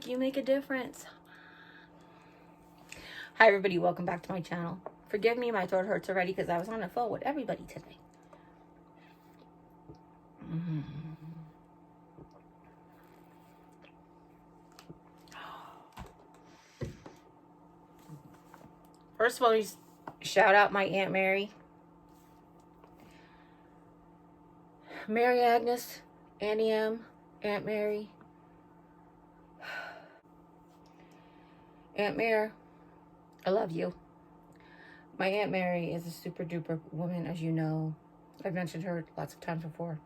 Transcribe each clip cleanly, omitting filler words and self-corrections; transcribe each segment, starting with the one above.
look, you make a difference. Hi everybody, welcome back to my channel. Forgive me, my throat hurts already because I was on the phone with everybody today. First of all, shout out my Aunt Mary. Mary Agnes, Annie M, Aunt Mary. Aunt Mary, I love you. My Aunt Mary is a super duper woman, as you know. I've mentioned her lots of times before.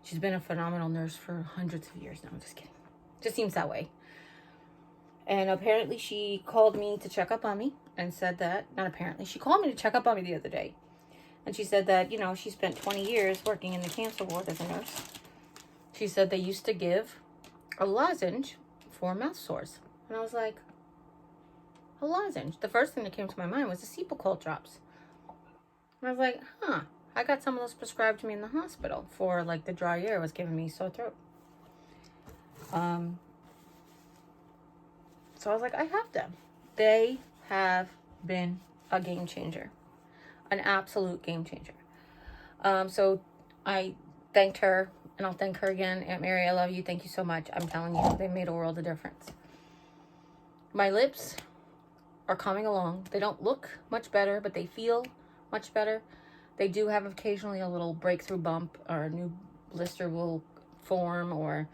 She's been a phenomenal nurse for hundreds of years now. I'm just kidding. Just seems that way. And apparently she called me to check up on me and said that, not apparently, she called me to check up on me the other day. And she said that, you know, she spent 20 years working in the cancer ward as a nurse. She said they used to give a lozenge for mouth sores. And I was like, a lozenge? The first thing that came to my mind was the Cepacol drops. And I was like, huh, I got some of those prescribed to me in the hospital for like the dry air was giving me sore throat. So I was like, I have them. They have been a game changer. An absolute game changer. So I thanked her, and I'll thank her again. Aunt Mary, I love you. Thank you so much. I'm telling you, they made a world of difference. My lips are coming along. They don't look much better, but they feel much better. They do have occasionally a little breakthrough bump, or a new blister will form, or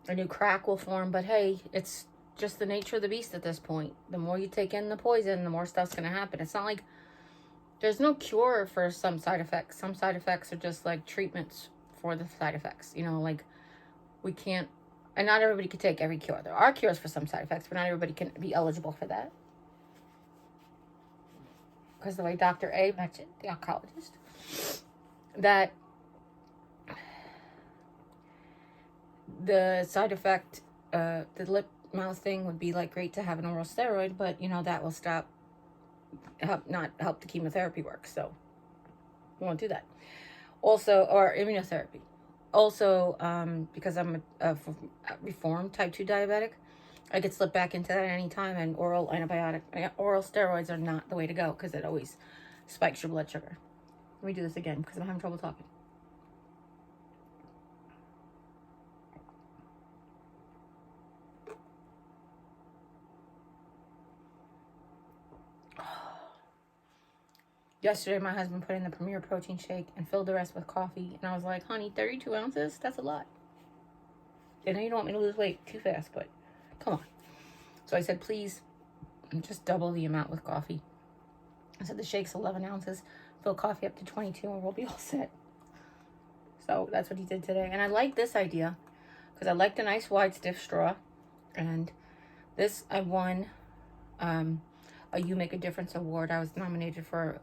a new crack will form. But hey, it's just the nature of the beast at this point. The more you take in the poison, the more stuff's going to happen. It's not like there's no cure for some side effects. Some side effects are just like treatments for the side effects. You know, like we can't, and not everybody can take every cure. There are cures for some side effects, but not everybody can be eligible for that. Because the way Dr. A mentioned, the oncologist, that the side effect, the lip mouth thing would be like great to have an oral steroid, but you know, that will not help the chemotherapy work. So we won't do that. Also, or immunotherapy. Also, because I'm a reformed type 2 diabetic, I could slip back into that at any time, and oral steroids are not the way to go because it always spikes your blood sugar. Let me do this again because I'm having trouble talking. Yesterday, my husband put in the Premier protein shake and filled the rest with coffee. And I was like, honey, 32 ounces? That's a lot. I know you don't want me to lose weight too fast, but come on. So I said, please, just double the amount with coffee. I said, the shake's 11 ounces. Fill coffee up to 22 and we'll be all set. So that's what he did today. And I like this idea because I like the nice wide stiff straw. And this, I won a You Make a Difference award. I was nominated for,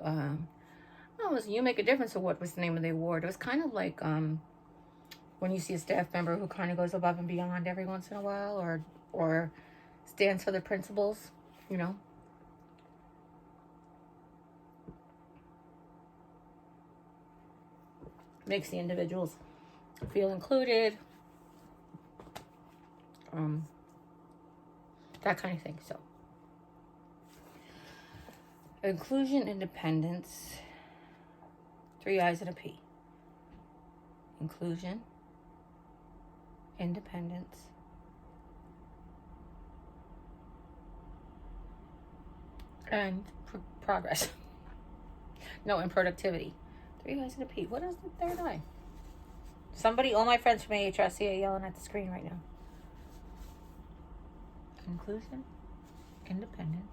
it was You Make a Difference award was the name of the award. It was kind of like when you see a staff member who kind of goes above and beyond every once in a while, or stands for the principles, you know. Makes the individuals feel included. That kind of thing. So inclusion, independence, 3 I's and a P. Inclusion, independence, and progress. No, and productivity. 3 I's and a P. What is the third eye? Somebody, all my friends from AHRC are yelling at the screen right now. Inclusion, independence.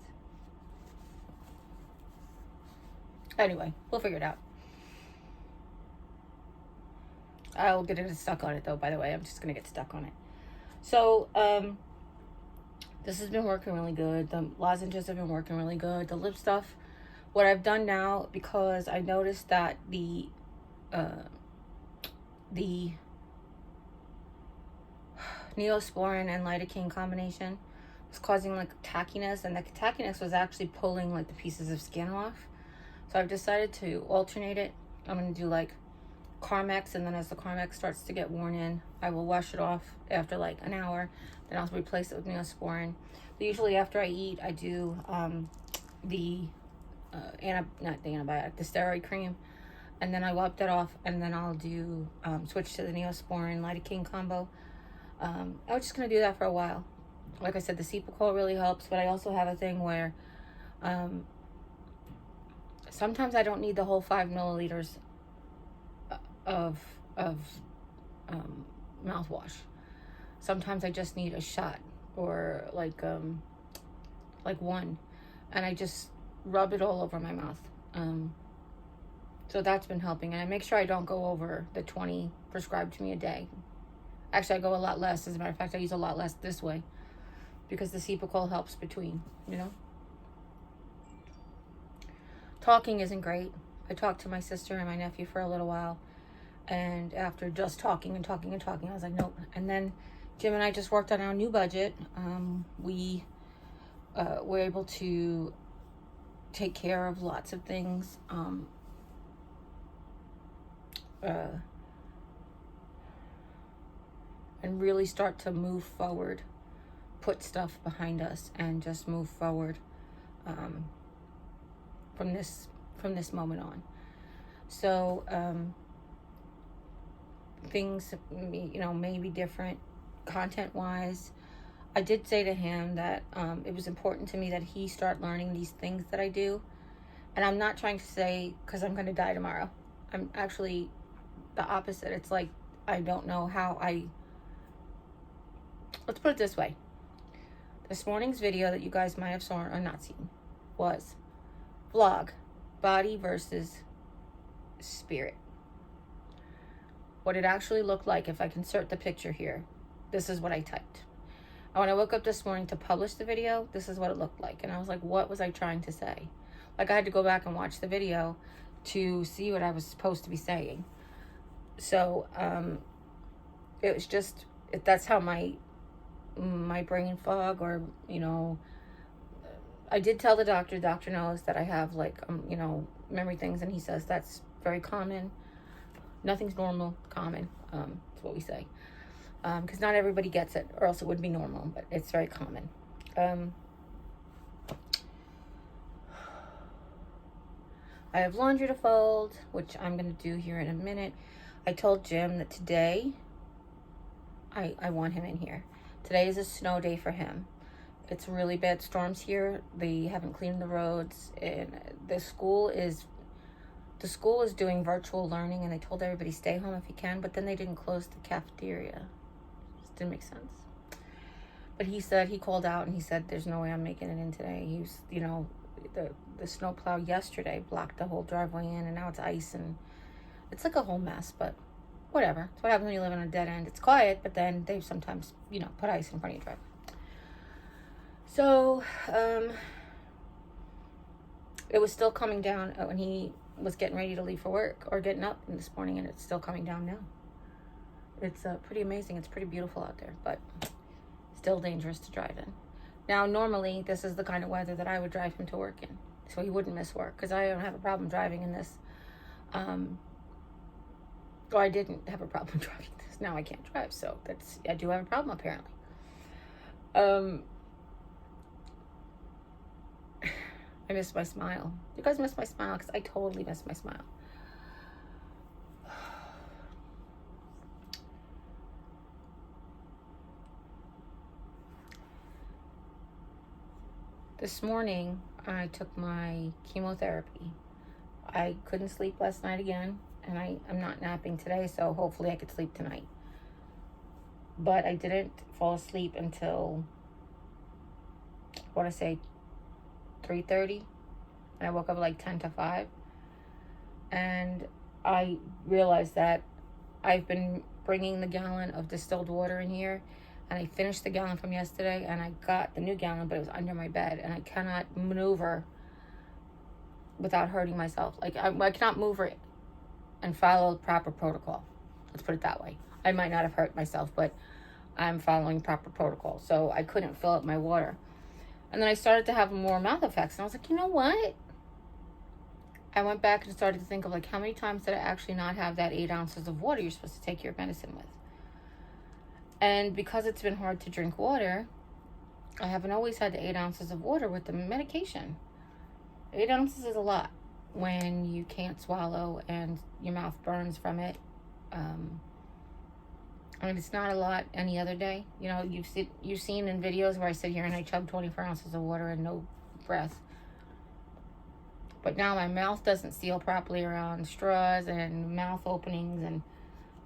Anyway, we'll figure it out. I'll get stuck on it though, by the way. I'm just going to get stuck on it. So, this has been working really good. The lozenges have been working really good. The lip stuff, what I've done now, because I noticed that the Neosporin and lidocaine combination was causing like tachiness, and the tachiness was actually pulling like the pieces of skin off. So I've decided to alternate it. I'm going to do like Carmex, and then as the Carmex starts to get worn in, I will wash it off after like an hour. Then I'll replace it with Neosporin. But usually after I eat, I do the not the antibiotic, the steroid cream, and then I wipe that off, and then I'll do switch to the Neosporin lidocaine combo. I was just gonna do that for a while. Like I said, the Cepacol really helps, but I also have a thing where sometimes I don't need the whole 5 milliliters of mouthwash. Sometimes I just need a shot, or like one, and I just rub it all over my mouth. So that's been helping, and I make sure I don't go over the 20 prescribed to me a day. Actually, I go a lot less. As a matter of fact, I use a lot less this way because the Cepacol helps between, you know. Talking isn't great. I talked to my sister and my nephew for a little while, and after just talking and talking and talking, I was like, nope. And then Jim and I just worked on our new budget. We were able to take care of lots of things. And really start to move forward, put stuff behind us, and just move forward from this moment on. So things, you know, may be different content-wise. I did say to him that it was important to me that he start learning these things that I do. And I'm not trying to say because I'm going to die tomorrow. I'm actually the opposite. It's like I don't know how let's put it this way. This morning's video that you guys might have saw or not seen was vlog, body versus spirit. What it actually looked like, if I can insert the picture here, this is what I typed. And when I woke up this morning to publish the video, this is what it looked like. And I was like, what was I trying to say? Like, I had to go back and watch the video to see what I was supposed to be saying. So it was just, that's how my brain fog, or, you know, I did tell the doctor knows that I have like, you know, memory things, and he says that's very common. Nothing's normal, common, is what we say. Because not everybody gets it, or else it wouldn't be normal, but it's very common. I have laundry to fold, which I'm going to do here in a minute. I told Jim that today, I want him in here. Today is a snow day for him. It's really bad storms here. They haven't cleaned the roads, and the school is doing virtual learning, and they told everybody stay home if you can, but then they didn't close the cafeteria. It just didn't make sense. But he said, he called out and he said, there's no way I'm making it in today. He was, you know, the snowplow yesterday blocked the whole driveway in, and now it's ice, and it's like a whole mess, but whatever. It's what happens when you live on a dead end. It's quiet, but then they sometimes, you know, put ice in front of your driveway. So, it was still coming down when he was getting ready to leave for work, or getting up this morning, and it's still coming down now. It's pretty amazing. It's pretty beautiful out there, but still dangerous to drive in. Now, normally, this is the kind of weather that I would drive him to work in, so he wouldn't miss work, because I don't have a problem driving in this. I didn't have a problem driving this. Now I can't drive, so I do have a problem, apparently. I miss my smile. You guys miss my smile? Because I totally miss my smile. This morning, I took my chemotherapy. I couldn't sleep last night again, and I'm not napping today, so hopefully I could sleep tonight. But I didn't fall asleep until, I want to say, 3:30, and I woke up like 10 to 5, and I realized that I've been bringing the gallon of distilled water in here, and I finished the gallon from yesterday, and I got the new gallon, but it was under my bed, and I cannot maneuver without hurting myself. Like, I cannot move it and follow proper protocol. Let's put it that way. I might not have hurt myself, but I'm following proper protocol, so I couldn't fill up my water. And then I started to have more mouth effects, and I was like, you know what? I went back and started to think of like how many times did I actually not have that 8 ounces of water you're supposed to take your medicine with. And because it's been hard to drink water, I haven't always had the 8 ounces of water with the medication. 8 ounces is a lot when you can't swallow and your mouth burns from it. I mean, it's not a lot any other day. You know, you've seen in videos where I sit here and I chug 24 ounces of water and no breath. But now my mouth doesn't seal properly around straws and mouth openings. And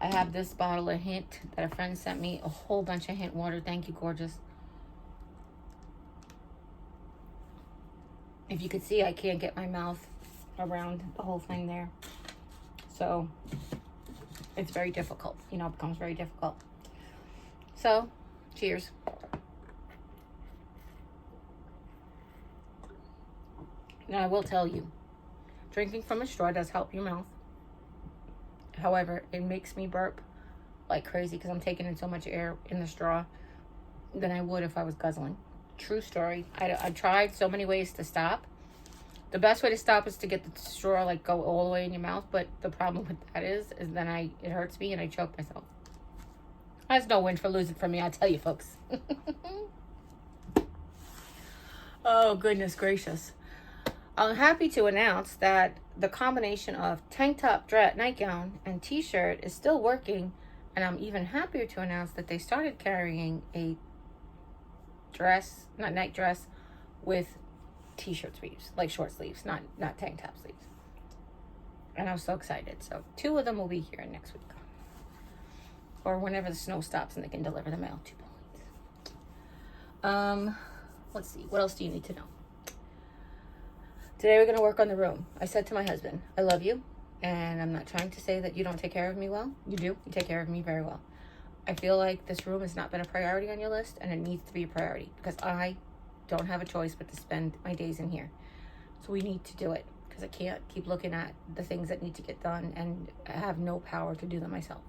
I have this bottle of Hint that a friend sent me. A whole bunch of Hint water. Thank you, gorgeous. If you could see, I can't get my mouth around the whole thing there. So it's very difficult. You know, it becomes very difficult. So, cheers. Now, I will tell you, drinking from a straw does help your mouth. However, it makes me burp like crazy because I'm taking in so much air in the straw than I would if I was guzzling. True story. I tried so many ways to stop. The best way to stop is to get the straw like go all the way in your mouth, but the problem with that is then it hurts me and I choke myself. That's no win for losing from me, I'll tell you folks. Oh, goodness gracious. I'm happy to announce that the combination of tank top, nightgown, and t-shirt is still working, and I'm even happier to announce that they started carrying a dress, not night dress, with t-shirt sleeves, like short sleeves, not tank top sleeves. And I'm so excited. So 2 of them will be here next week, or whenever the snow stops and they can deliver the mail. 2 points. Let's see, what else do you need to know? Today we're going to work on the room. I said to my husband, I love you, and I'm not trying to say that you don't take care of me well. You do. You take care of me very well. I feel like this room has not been a priority on your list, and it needs to be a priority because I don't have a choice but to spend my days in here. So we need to do it because I can't keep looking at the things that need to get done and I have no power to do them myself.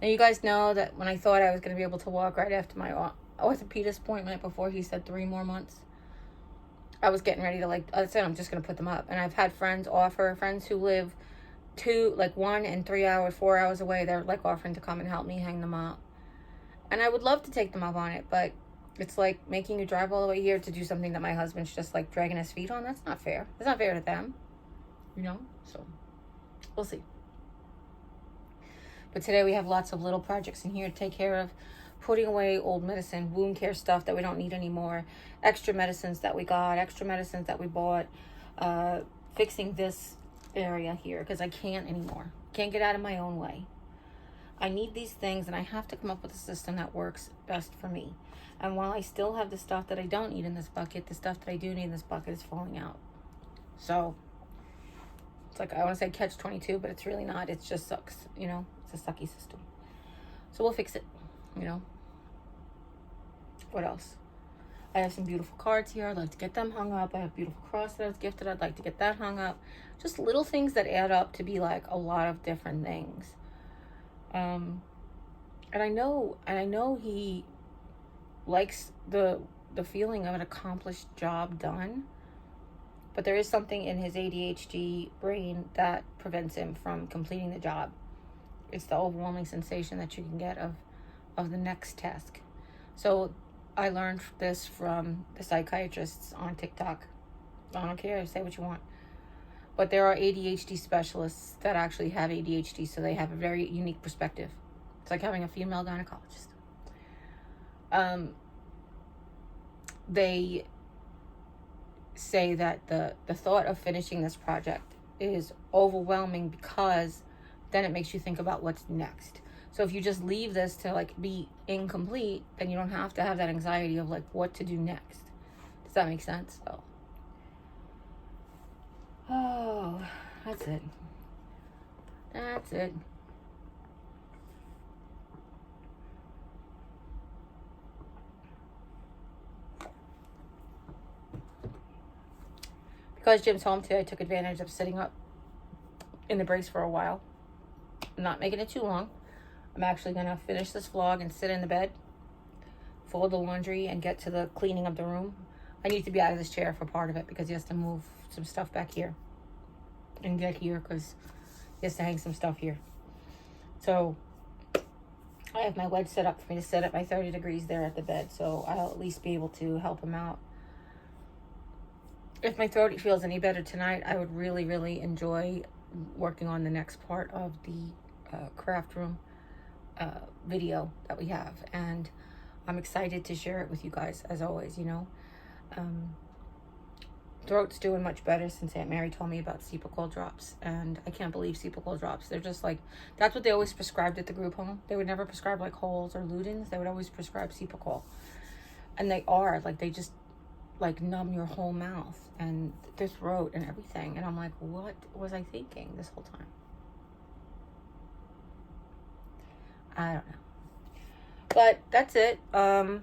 Now, you guys know that when I thought I was going to be able to walk right after my orthopedist appointment before he said 3 more months, I was getting ready to I said, I'm just going to put them up. And I've had friends who live 1 and 3 hours, 4 hours away. They're offering to come and help me hang them up. And I would love to take them up on it, but it's like making you drive all the way here to do something that my husband's just dragging his feet on. That's not fair. It's not fair to them, you know? So we'll see. But today we have lots of little projects in here to take care of. Putting away old medicine, wound care stuff that we don't need anymore, extra medicines that we got, extra medicines that we bought, fixing this area here because I can't anymore. Can't get out of my own way. I need these things and I have to come up with a system that works best for me. And while I still have the stuff that I don't need in this bucket, the stuff that I do need in this bucket is falling out. So it's I want to say catch-22, but it's really not. It just sucks, you know. It's a sucky system. So we'll fix it, you know. What else? I have some beautiful cards here. I'd like to get them hung up. I have a beautiful cross that I was gifted. I'd like to get that hung up. Just little things that add up to be a lot of different things. And I know he likes the feeling of an accomplished job done, but there is something in his ADHD brain that prevents him from completing the job. It's the overwhelming sensation that you can get of the next task. So I learned this from the psychiatrists on TikTok. I don't care, say what you want. But there are ADHD specialists that actually have ADHD, so they have a very unique perspective. It's like having a female gynecologist. They say that the thought of finishing this project is overwhelming because then it makes you think about what's next. So if you just leave this to be incomplete, then you don't have to have that anxiety of what to do next. Does that make sense? Oh, that's it. That's it. Because Jim's home today, I took advantage of sitting up in the brace for a while. I'm not making it too long. I'm actually going to finish this vlog and sit in the bed, fold the laundry, and get to the cleaning of the room. I need to be out of this chair for part of it because he has to move some stuff back here. and get here because he has to hang some stuff here. So I have my wedge set up for me to sit at my 30 degrees there at the bed, so I'll at least be able to help him out. If my throat feels any better tonight, I would really, really enjoy working on the next part of the craft room video that we have. And I'm excited to share it with you guys, as always, you know. Throat's doing much better since Aunt Mary told me about Cepacol drops. And I can't believe Cepacol drops. They're just like, that's what they always prescribed at the group home. They would never prescribe like Holes or Ludens. They would always prescribe Cepacol. And they are, like, they just like numb your whole mouth and the throat and everything. And I'm like, what was I thinking this whole time? I don't know. But that's it. Tonight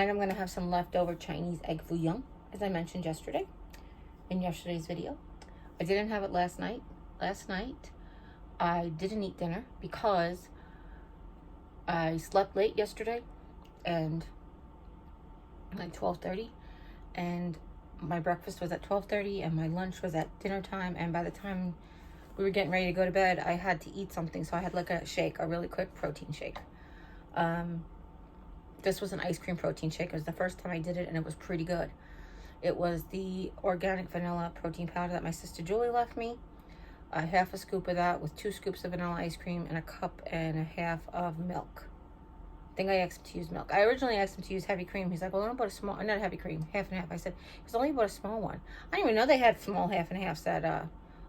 I'm going to have some leftover Chinese egg foo young, as I mentioned yesterday in yesterday's video. I didn't have it last night. Last night I didn't eat dinner because I slept late yesterday and like 12:30, and my breakfast was at 12:30 and my lunch was at dinner time, and by the time we were getting ready to go to bed I had to eat something, so I had like a shake, a really quick protein shake. This was an ice cream protein shake. It was the first time I did it and it was pretty good. It was the organic vanilla protein powder that my sister Julie left me, a half a scoop of that with 2 scoops of vanilla ice cream and a cup and a half of milk. I think I asked him to use milk. I originally asked him to use heavy cream. He's like, well, I bought a small, not heavy cream, half and half. I said, he's only bought a small one. I didn't even know they had small half and halves at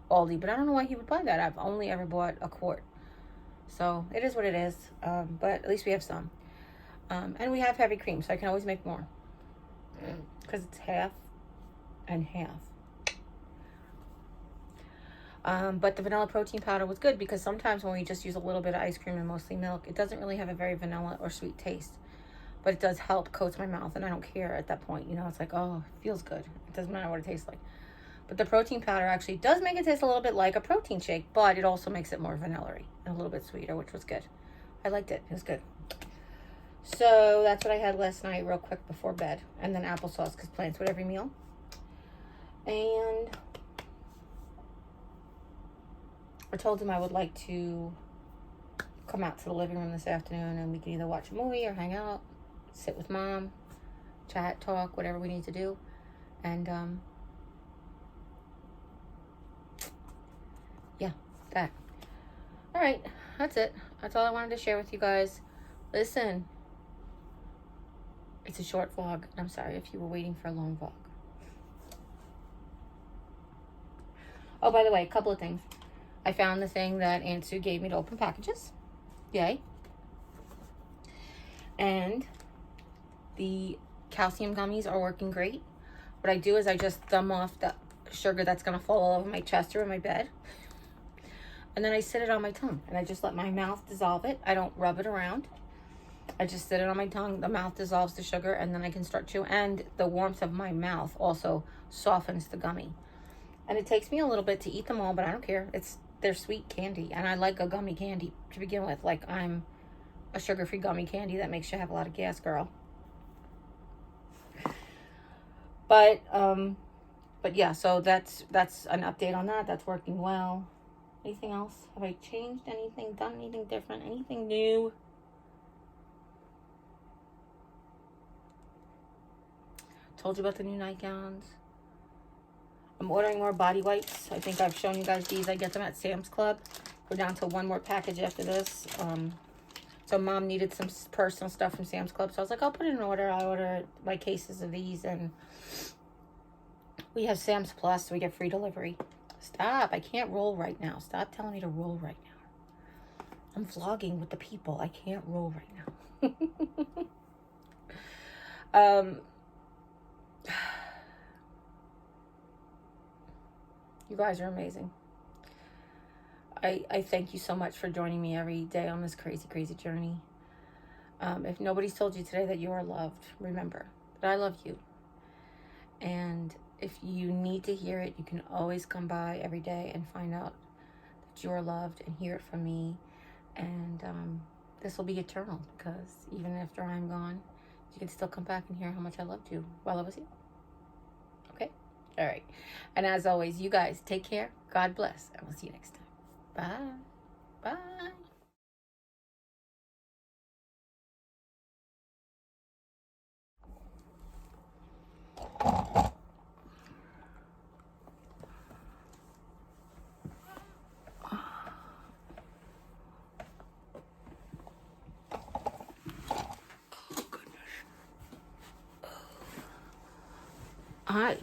Aldi, but I don't know why he would buy that. I've only ever bought a quart. So it is what it is. But at least we have some. And we have heavy cream, so I can always make more. Because it's half and half. But the vanilla protein powder was good because sometimes when we just use a little bit of ice cream and mostly milk, it doesn't really have a very vanilla or sweet taste. But it does help coat my mouth, and I don't care at that point. You know, it's like, oh, it feels good. It doesn't matter what it tastes like. But the protein powder actually does make it taste a little bit like a protein shake, but it also makes it more vanilla-y and a little bit sweeter, which was good. I liked it. It was good. So that's what I had last night real quick before bed. And then applesauce, because plants with every meal. And I told him I would like to come out to the living room this afternoon and we can either watch a movie or hang out, sit with mom, chat, talk, whatever we need to do. And yeah, that. All right, that's it. That's all I wanted to share with you guys. Listen, it's a short vlog. I'm sorry if you were waiting for a long vlog. Oh, by the way, a couple of things. I found the thing that Aunt Sue gave me to open packages. Yay. And the calcium gummies are working great. What I do is I just thumb off the sugar that's going to fall all over my chest or in my bed. And then I sit it on my tongue. And I just let my mouth dissolve it. I don't rub it around. I just sit it on my tongue. The mouth dissolves the sugar. And then I can start chewing. And the warmth of my mouth also softens the gummy. And it takes me a little bit to eat them all, but I don't care. They're sweet candy. And I like a gummy candy to begin with. Like, I'm a sugar-free gummy candy that makes you have a lot of gas, girl. But yeah, so that's an update on that. That's working well. Anything else? Have I changed anything? Done anything different? Anything new? Told you about the new nightgowns. I'm ordering more body wipes. I think I've shown you guys these. I get them at Sam's Club. We're down to one more package after this. So mom needed some personal stuff from Sam's Club. So I was like, I'll put it in order. I ordered my cases of these. And we have Sam's Plus, so we get free delivery. Stop. I can't roll right now. Stop telling me to roll right now. I'm vlogging with the people. I can't roll right now. You guys are amazing. I thank you so much for joining me every day on this crazy, crazy journey. If nobody's told you today that you are loved, remember that I love you. And if you need to hear it, you can always come by every day and find out that you are loved and hear it from me. And this will be eternal, because even after I'm gone, you can still come back and hear how much I loved you while I was here. Okay? All right. And as always, you guys take care. God bless. And we'll see you next time. Bye. Bye. Hi.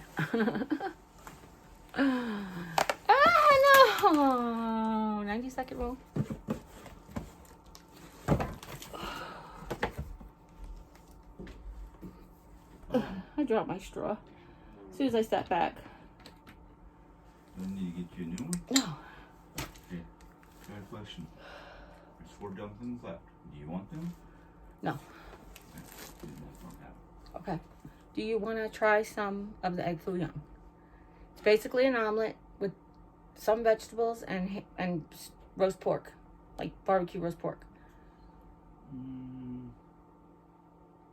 No. 90-second rule. I dropped my straw as soon as I sat back. I need to get you a new one? No. Okay. I got a question. There's 4 dumplings left. Do you want them? No. Okay. Do you want to try some of the egg foo young? It's basically an omelet with some vegetables and roast pork, like barbecue roast pork.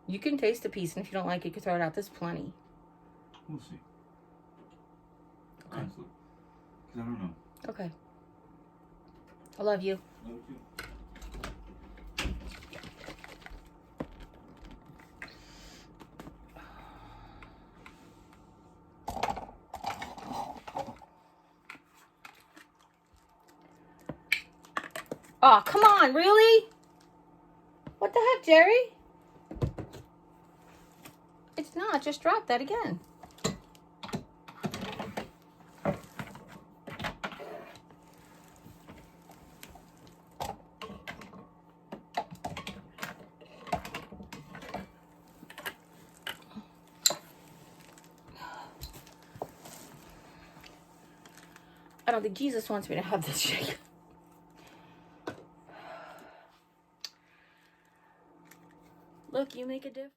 You can taste a piece, and if you don't like it, you can throw it out. There's plenty. We'll see. Okay. Honestly. Because I don't know. Okay. I love you. Love you. Oh, come on, really? What the heck, Jerry? It's not. Just drop that again. I don't think Jesus wants me to have this shake. Look, you make a difference.